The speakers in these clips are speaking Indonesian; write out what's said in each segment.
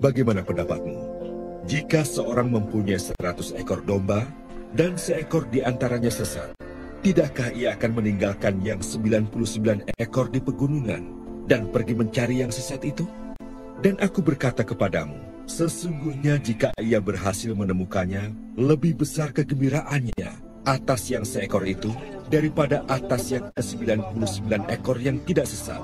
Bagaimana pendapatmu? Jika seorang mempunyai 100 ekor domba dan seekor di antaranya sesat, tidakkah ia akan meninggalkan yang 99 ekor di pegunungan dan pergi mencari yang sesat itu? Dan aku berkata kepadamu, sesungguhnya jika ia berhasil menemukannya, lebih besar kegembiraannya atas yang seekor itu daripada atas yang ke-99 ekor yang tidak sesat.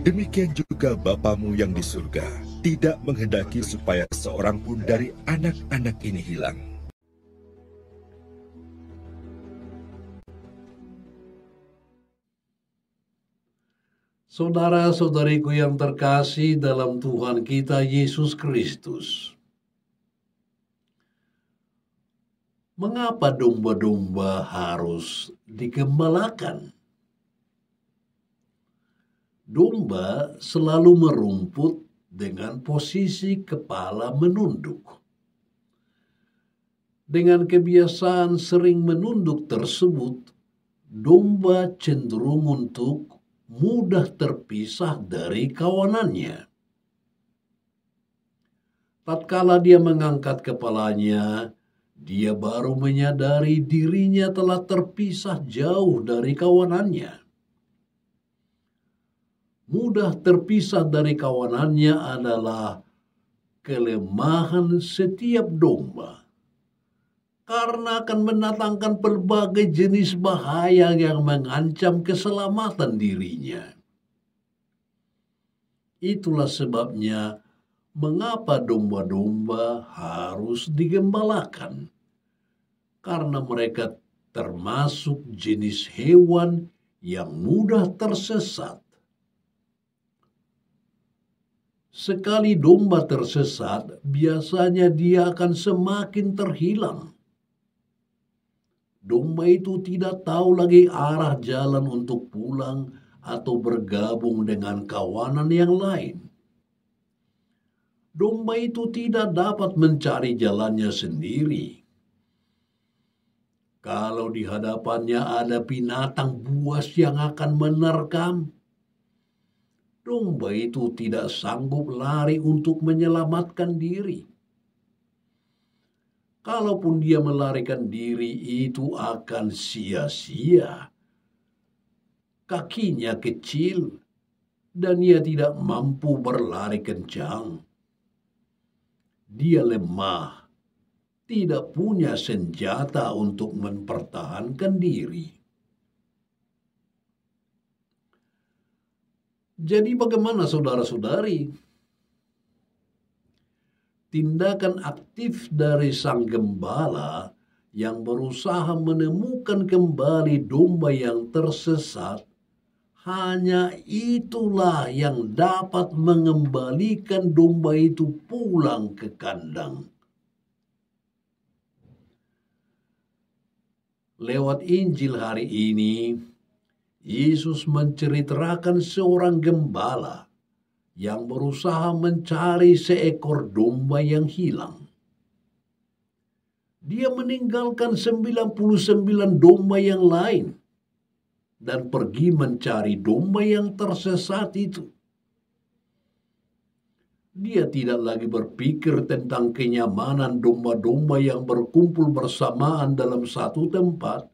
Demikian juga Bapamu yang di surga tidak menghendaki supaya seorang pun dari anak-anak ini hilang. Saudara-saudariku yang terkasih dalam Tuhan kita Yesus Kristus, mengapa domba-domba harus digembalakan? Domba selalu merumput dengan posisi kepala menunduk. Dengan kebiasaan sering menunduk tersebut, domba cenderung untuk mudah terpisah dari kawanannya. Tatkala dia mengangkat kepalanya, dia baru menyadari dirinya telah terpisah jauh dari kawanannya. Mudah terpisah dari kawanannya adalah kelemahan setiap domba, karena akan mendatangkan berbagai jenis bahaya yang mengancam keselamatan dirinya. Itulah sebabnya mengapa domba-domba harus digembalakan, karena mereka termasuk jenis hewan yang mudah tersesat. Sekali domba tersesat, biasanya dia akan semakin terhilang. Domba itu tidak tahu lagi arah jalan untuk pulang atau bergabung dengan kawanan yang lain. Domba itu tidak dapat mencari jalannya sendiri. Kalau di hadapannya ada binatang buas yang akan menerkam, domba itu tidak sanggup lari untuk menyelamatkan diri. Kalaupun dia melarikan diri, itu akan sia-sia. Kakinya kecil dan ia tidak mampu berlari kencang. Dia lemah, tidak punya senjata untuk mempertahankan diri. Jadi bagaimana saudara-saudari? Tindakan aktif dari sang gembala yang berusaha menemukan kembali domba yang tersesat, hanya itulah yang dapat mengembalikan domba itu pulang ke kandang. Lewat Injil hari ini, Yesus menceritakan seorang gembala yang berusaha mencari seekor domba yang hilang. Dia meninggalkan 99 domba yang lain dan pergi mencari domba yang tersesat itu. Dia tidak lagi berpikir tentang kenyamanan domba-domba yang berkumpul bersamaan dalam satu tempat,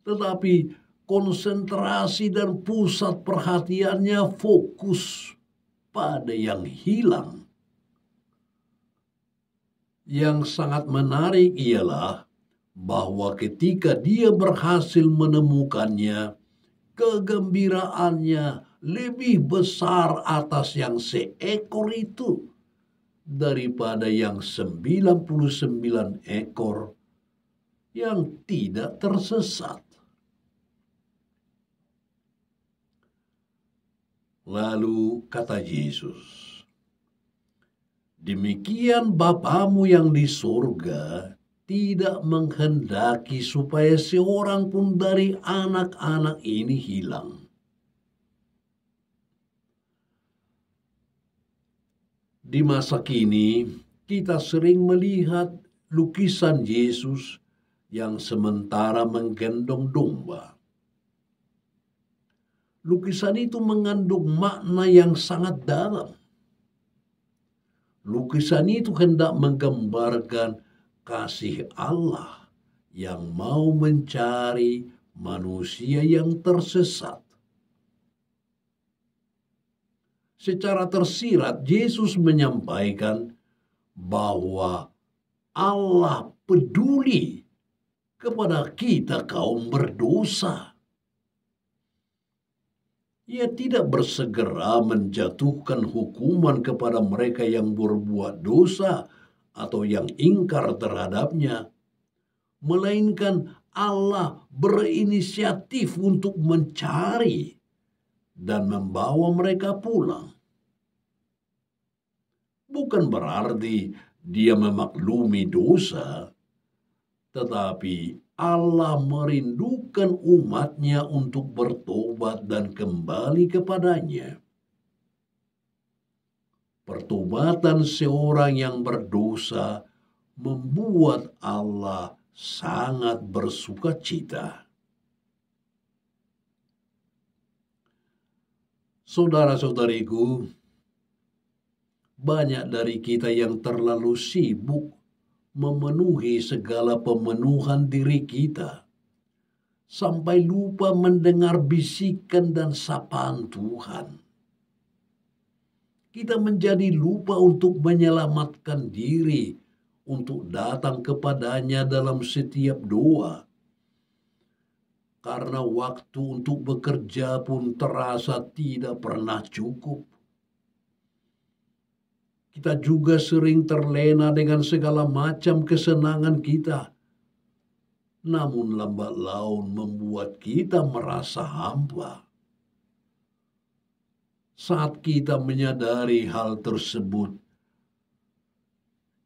tetapi konsentrasi dan pusat perhatiannya fokus pada yang hilang. Yang sangat menarik ialah bahwa ketika dia berhasil menemukannya, kegembiraannya lebih besar atas yang seekor itu daripada yang 99 ekor yang tidak tersesat. Lalu kata Yesus, demikian Bapamu yang di surga tidak menghendaki supaya seorang pun dari anak-anak ini hilang. Di masa kini, kita sering melihat lukisan Yesus yang sementara menggendong domba. Lukisan itu mengandung makna yang sangat dalam. Lukisan itu hendak menggambarkan kasih Allah yang mau mencari manusia yang tersesat. Secara tersirat, Yesus menyampaikan bahwa Allah peduli kepada kita kaum berdosa. Ia tidak bersegera menjatuhkan hukuman kepada mereka yang berbuat dosa atau yang ingkar terhadapnya, melainkan Allah berinisiatif untuk mencari dan membawa mereka pulang. Bukan berarti Dia memaklumi dosa, tetapi Allah merindukan umatnya untuk bertobat dan kembali kepadanya. Pertobatan seorang yang berdosa membuat Allah sangat bersukacita. Saudara-saudariku, banyak dari kita yang terlalu sibuk memenuhi segala pemenuhan diri kita, sampai lupa mendengar bisikan dan sapaan Tuhan. Kita menjadi lupa untuk menyelamatkan diri, untuk datang kepadanya dalam setiap doa. Karena waktu untuk bekerja pun terasa tidak pernah cukup. Kita juga sering terlena dengan segala macam kesenangan kita. Namun lambat laun membuat kita merasa hampa. Saat kita menyadari hal tersebut,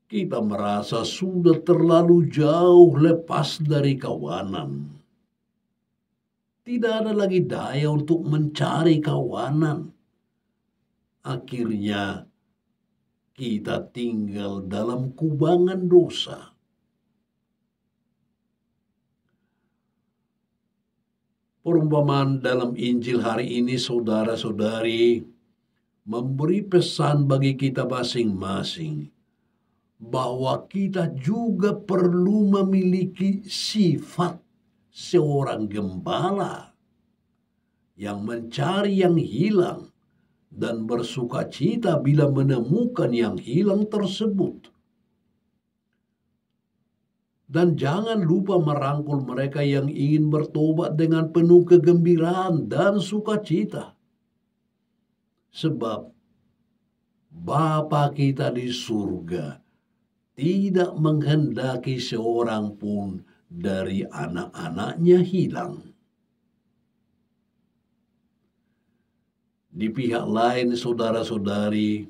kita merasa sudah terlalu jauh lepas dari kawanan. Tidak ada lagi daya untuk mencari kawanan. Akhirnya, kita tinggal dalam kubangan dosa. Perumpamaan dalam Injil hari ini, saudara-saudari, memberi pesan bagi kita masing-masing bahwa kita juga perlu memiliki sifat seorang gembala yang mencari yang hilang dan bersukacita bila menemukan yang hilang tersebut. Dan jangan lupa merangkul mereka yang ingin bertobat dengan penuh kegembiraan dan sukacita. Sebab Bapa kita di surga tidak menghendaki seorang pun dari anak-anaknya hilang. Di pihak lain, saudara-saudari,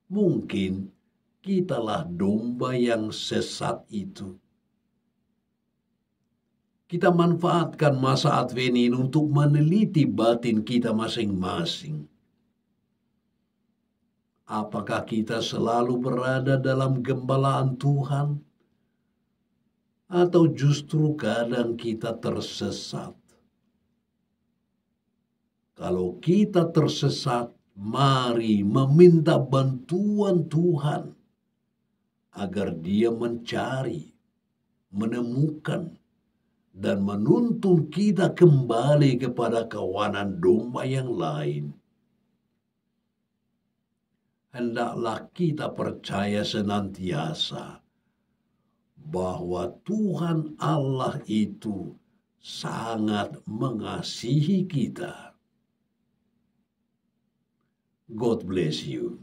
mungkin kitalah domba yang sesat itu. Kita manfaatkan masa Advent ini untuk meneliti batin kita masing-masing. Apakah kita selalu berada dalam gembalaan Tuhan? Atau justru kadang kita tersesat? Kalau kita tersesat, mari meminta bantuan Tuhan agar Dia mencari, menemukan, dan menuntun kita kembali kepada kawanan domba yang lain. Hendaklah kita percaya senantiasa bahwa Tuhan Allah itu sangat mengasihi kita. God bless you.